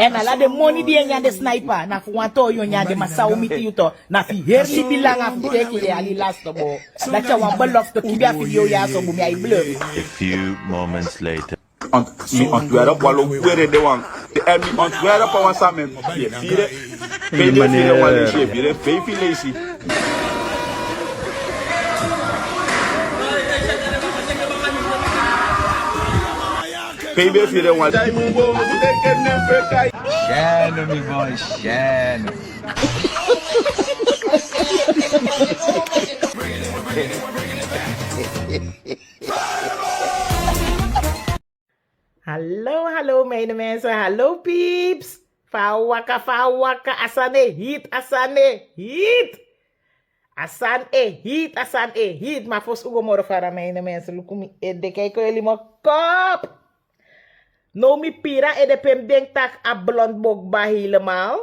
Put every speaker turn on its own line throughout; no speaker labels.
En ala de money die nya de Snaipa na fuanto yo nya de masau miti yuto na fi herli bilanga fi teki le ali last bo. Dat je wan belofte kibia video ya so bu mi ay bleu.
A few moments later.
Ontwerp walo kwere de wan. En mi ontwerp wan samen. Fire. Fire fire wan le chef. Fire fire lesi. Fire fire wan.
Shano, me boy, shano.
Hallo mijn mensen, hallo peeps. Fawaka, asane hit. Asan hit. Maar voor ugo moro fara mijn mensen, lukumi de kijken jullie mijn kop. No mi pira e de pem denk tak a blond bokba helemaal.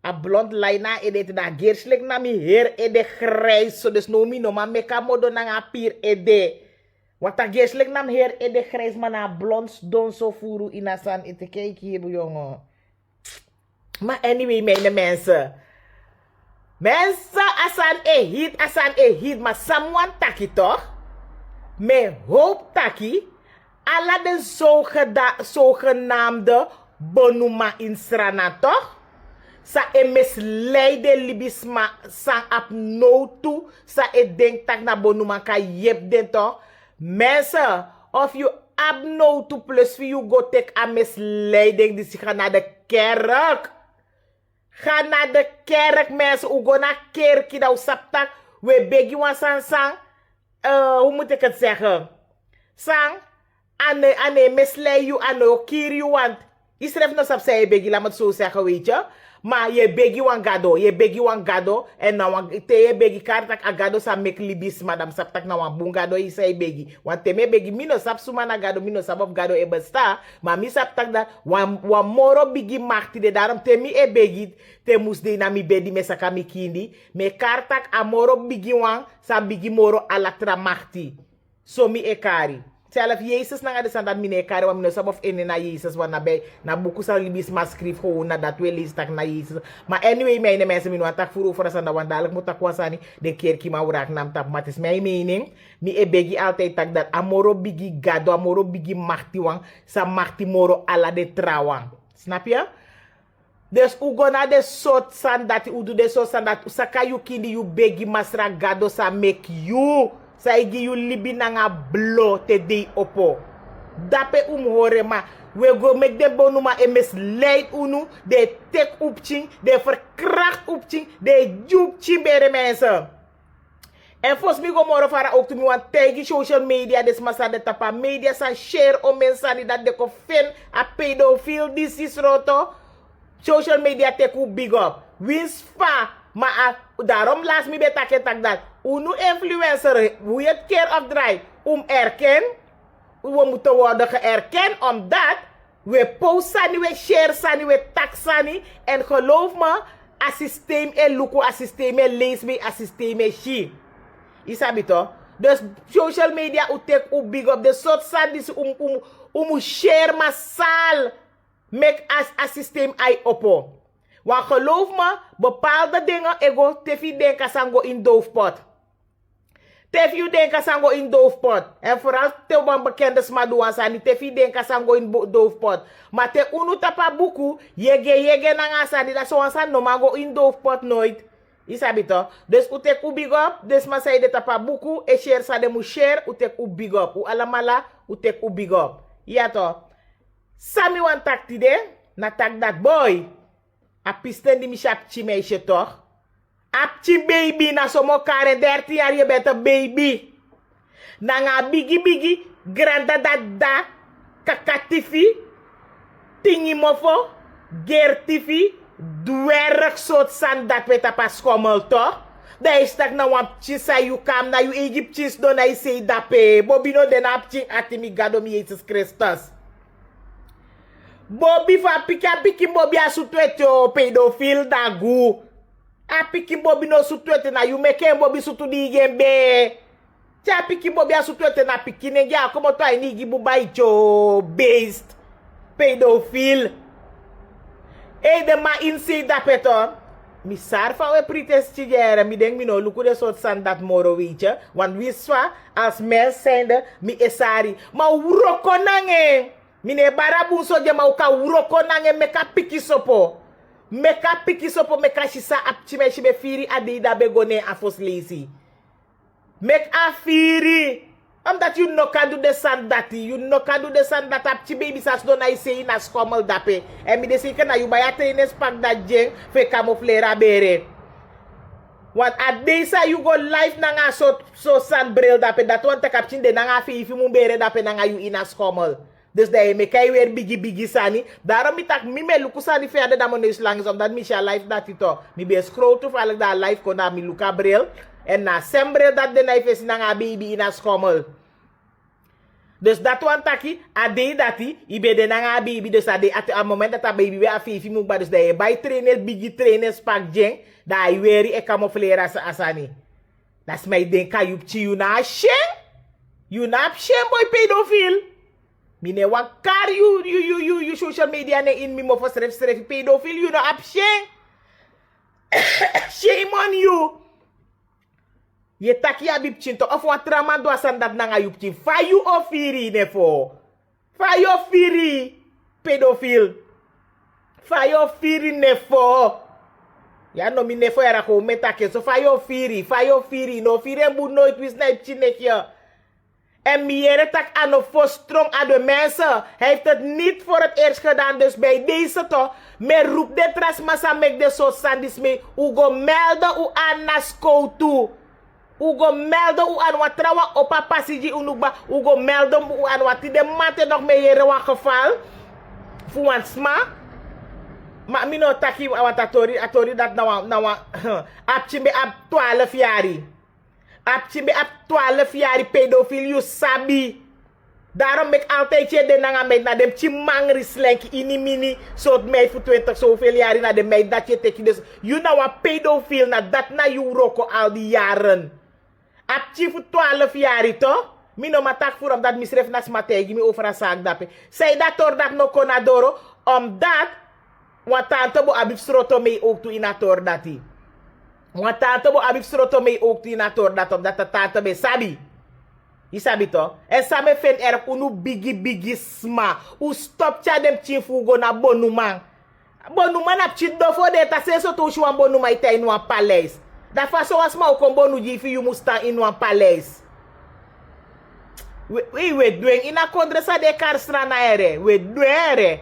A blond lijna e de da geerslik na mi heer e de grijs. So dus no mi no ma meka modo na a pier e de. Wat a geerslik na mi heer e de grijs man a blond don so furu inasan e te kijk hier jongen. Maar anyway mijn mensen. Mensen asan e hit. Maar someone taki toch? Me hoop taki. Alla de zogenaamde bonuma in Srana toch? Sa e misleide libisma sang ap no toe. Sa e denk tak na bonuma ka yep den toch? Mensen, of you ap no toe plus for you go take a misleiding. Dus ga naar de kerk. Ga naar de kerk mensen. U go naar kerk da u saptak. We begi wan sang. Hoe moet ik het zeggen? Sang. Ane misleid you, ane kier you, want je schrijft nog op zij begi, laat me het zo zeggen, weet je. Maar je begi wan gado, en nou te je begi kartak a gado sa mek libis, madam saptak na wan bun gado, je zei begi. Want te me begi, mino sap suma na gado, mino sap of gado e besta, maar mi saptak dat, wan moro bigi makti de, daarom te mi e begi, te mus de na mi bedi me saka mi kindi, me kartak a moro bigi wan, sa bigi moro alatra makti. So mi e kari. Zelf Jezus na de dat mine kare wa mine sabof ene na Jezus wa na bij na buku sa libis ma skrif gewoon na dat we lees tak na Jezus. Maar anyway mijn mensen mine tak furu voor sanda wan dadelijk moet tak wasani de keer ki ma urak nam tak maar het is mijn mening. Mi e begi altijd tak dat amoro bigi gado amoro bigi machti wang sa machti moro ala de trawang. Snap je? Dus ugo na de soort san dat u do de soort san dat usaka you kindi you begi masra gado sa make you. Sa igi yu libi na nga blo te di opo. Dape hore ma. We go make de bonuma e misleid unu. De tek upching. De verkracht upching. De jupching bere mensen. En volgens mij go moro fara ook to mi wan tegi social media. Des masa de tapa media san share o mensani dat de ko fin a pedophile disease roto. Social media tek u big up. Wins fa. Maar daarom laat me bij tak dat. Unu influencer, hoe je het keer afdraait, erken. We moeten worden geërkend, omdat we posten, we share, we taxen. En geloof me, het systeem is luku, het systeem is lees me, het systeem is she. Isabi toch? Dus social media, u take u big up. De soort san die share massaal. Make as systeem ai oppo. Want geloof me, bepaalde dingen, ego, tefi denka sango in doofpot. Tefi denka sango in doofpot. En vooral te wan bekende smaduan sani, tefi denka sango in doofpot. Maar te unu tapa buku, yege na nga sani, dat zo'n san no mango in doofpot nooit. Isabi toch? Dus u tek u big up, dus ma say de tapa buku, e share sa de mu share, u tek u big up. U alamala, u tek u big up. Ja toch? Sami wan tak tide, na tak dat boy. A pisten die misapchi meisje toch? Apchi baby na somo kare 13 jaar je bent een baby. Na nga bigi granda dada kakatifi tingi mofo gertifi dwerg soort san dat we tapas skommel toch? Da is tak na wapchi sa you kam na you Egyptians don I say dape bobino den apchi atimi gado mi Jesus Christus. Bobby va piki Bobby a sutwete o pedophile dagu. A piki Bobby no sutwete na you make Bobby sutu di gembe. Cha piki Bobby a sutwete na piki nenge a komo to ai nigi bubai cho based pedophile. E de ma insi dapeton. Mi sar van we pretestigeren. Mi denk mi no luku de soort san dat moro weetje. Want wiswa als mens zijnde mi esari. Ma uroko nange. Mine barabu soje ma uka uroko nange meka piki sopo. Meka piki sopo meka shisa apchime shibe firi adi da begone afos lazy. Mek a firi. Omdat you no kan do de san dati. You no kan do de san dat apchi baby sas don I say na skommel dape. En mi de seke na you baya trainers pak dat jeng fe camouflera bere. Want at deze you go live na nga so san bril dape. Dat want tak apchin de na nga fi ifi mun bere dape na nga you ina skommel. Dus daar me kai weer bigi sani. Daarom mi tak mi me luku sani verder dan mijn neus lang is. Omdat mi sha live dat ito. Mi be scroll toevallig daar live kon na mi luka bril. En na sembril dat de knife is na nga baby ina skommel. Dus dat wan taki, ade dati, ibe de na nga baby. Dus ade at a moment dat a baby we a fifi mugba. Dus daar bij trainers, bigi trainers pak jeng. Daar I weeri e camouflera sa asani. Das mij denka yupchi you na sheng. You na sheng boy pedophile. Mine wan kar you social media ne in mi mo for stref pedophile. You no ap sheng. Shame on you. Ye taki abib chinto of wat trama do asan dat nanga yupchi. Fa you ofiri nefo. Fa you ofiri pedophile. Fa you ofiri nefo. Ya no mi nefo era ko metake so fa you ofiri no ofiri mbu nooit wis na ipchinek ya. En Miere tak aan een voorsprong aan de mensen. Hij heeft het niet voor het eerst gedaan. Dus bij deze toch. Maar roep de trasmassa mek de so sandis mee. Ugo melden u aan na school toe. Ugo melden u aan wat trouwen op een passage unugba. Ugo melden u aan wat die de mate nog mee jere wat geval. Voor een sma. Maar mi no taki wat atori dat nou apchimbe ap 12 jari. Apchimbe ap 12 jaar pedofiel you sabi. Daarom ik altijd je de nanga meid na dem chimangri slenk ini mini soort meid voor 20 zoveel jaar na de meid dat je teki. Dus you nou een pedofiel na dat na you roko al die jaren. Apchi voor 12 jaar toch? Mi no matak voor omdat misref nas mategi mi over een zaak dape. Zij dat tor dat no konadoro omdat wat tante bo abif sroto mee ook toe in a tor dati. Want tante bo abif sroto mee ook die nator dat omdat de tante be sabi. Je sabi toch? En samen vindt er unu bigi sma. U stop cha dem chin fugo na bonuman. Bonuman ap chit do for de ta se so to shwan bonuma ita in wan palace. Da faso asma u kon bonu jifi you musta in wan palace. We doen ina kondre sa de karsra na ere. We doen ere.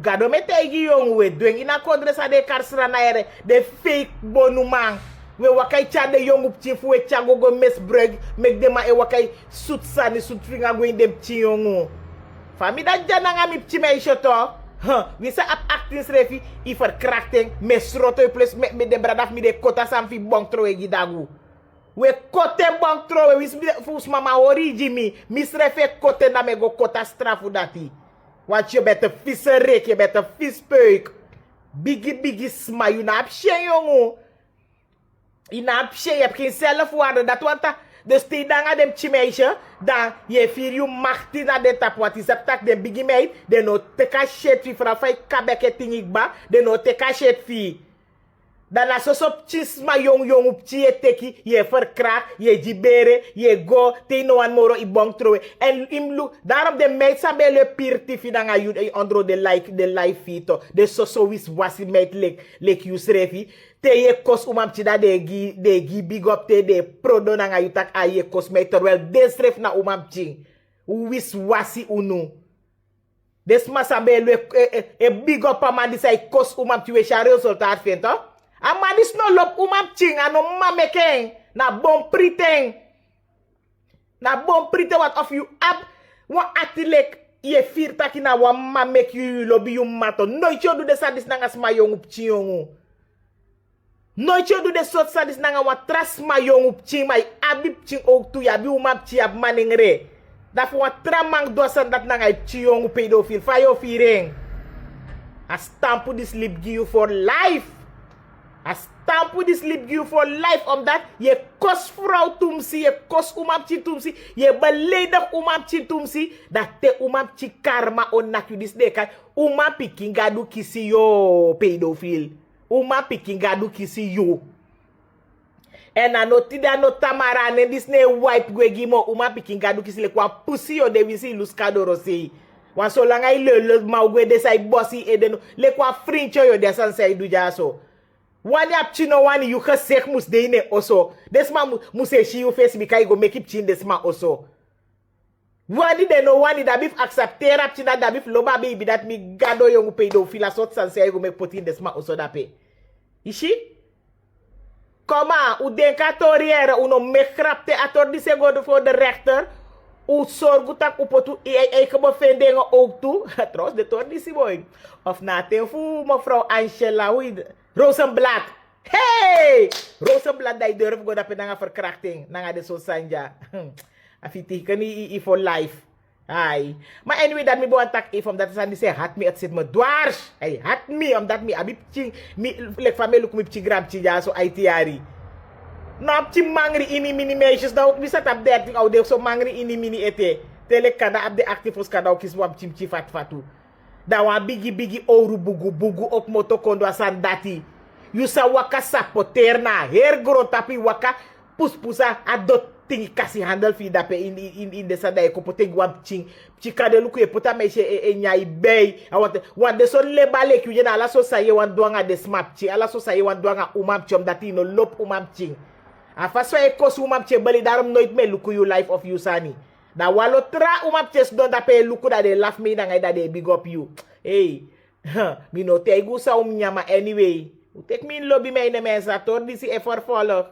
Gado me tegi yong we doen ina kondre sa de karsra na ere de fake bonuman we wakai cha de yong up chief we chago go mesbrug mek de ma e wakai sut sani sut finga go in dem chi yong fami da jana nga mi chime shoto we sa ap acting refi i verkrachting mesroto plus me de bradaf mi de kota sam fi bonk troe gidagu we kote bonk troe we fus mama origi mi srefe kote na me go kota strafu dati. Want je bent een visserik, je bent een vispeuk. Biggie sma, je naap shen jongen. Je naap shen, je hebt geen zelfwaarde. Dat want dus die dan aan dem chimeisje, dan je vier je machti na de tap. Wat is dat tak de biggie meid, de no teka shit fi fra fai kabeke tingikba, de no teka shit fi. Dan als je op chisma jong op je teki, je verkracht, je jibere, je go, te no an moro i bong trowe. En im daarom de meid sabe le pirti fi dan ayud ondro de life fito. De so wis wasi meid lek you srefi. Te ye kos umamchi da de gi big up te de prodo na ayud tak a ye kos meid terwijl desref na umamchi. Wis wasi unu. Desma sabe le big up a man disay kos umamchi we share resultaat vindt. Amadis no lop umap ching ano mamekeng na bom priteng what of you up wa atilek ye fir takina wa mamek you lobi you mato no chodu de sadis nanga smayong upchiyongu no chodu de sot sadis nanga wa tras mayong upching may abib ching og tu ya bi umap chi ab maningre da fo wa tramang dosan dat nanga upchiyongu pedophile fayo fireng a stamp this lip give you for life. A stamp with this lip you for life omdat je kos vrouw tumsi, je kos umamchi tumsi, je beledig umamchi tumsi, dat te umamchi karma on nak you dis day kan uma pikin gadu kisi yo pedophile. Uma pikin gadu kisi yo. En anotida no tamara ne disne wipe gwegimo uma pikin gadu kisi le kwa pussy yo de wisi luskadoro sei. Wan so langa ile ma gwe de sai bossy edeno le kwa frincho yo de san sai du jaso. Wani ap chino wani you ka sek mus de ine oso. Desma muse shi you face mi kai go make it chin desma oso. Wani de no wani da bif accepter ap china da bif loba baby that mi gado yo pedophile sort san sai go make put in desma oso da pe. Ishi? Koma, u denka Torie uno mekrapte ator di segundo voor de rechter. U zorgu tak u potu e kebo vendingen ook toe. Trouwens, de Torie si boy. Of na fu mevrouw Angela Rosenblad. Hey! Rosenblad dat durf go dat nanga verkrachting. Nanga de so sanja. Afiti kan i for life. Ay. Maar anyway, dat mi bo antak if omdat ze aan say hat me het zit me dwars. Hey, hat me omdat mi abi ching mi lek famelu kum pchi gram chi ja so ITRI. Nou pchi mangri ini mini meisjes nou mi sat op 13 oude so mangri ini mini ete. Tele kada op de activos kada o kis wam chim chi fat fatu. Da wa bigi ouro bugu op moto kondo asan dati. You sa waka sapoter na her gro tapi waka pusa adot tingi kasi handle fi dape in de sada ko pote gwam ching chikade luku e pota me e nyai bay want de son le bale ku jena ala so saye wan doanga de smap chi ala so saye wan doanga umam chom dati no lop umam ching afa so e kos umam che bali daram noit me luku you life of you sani da walo tra umam ches don dape luku da de laugh me da ngai da de big up you hey mi no te gusa nyama anyway u tek min lobby me ne mesa tor disi e for follow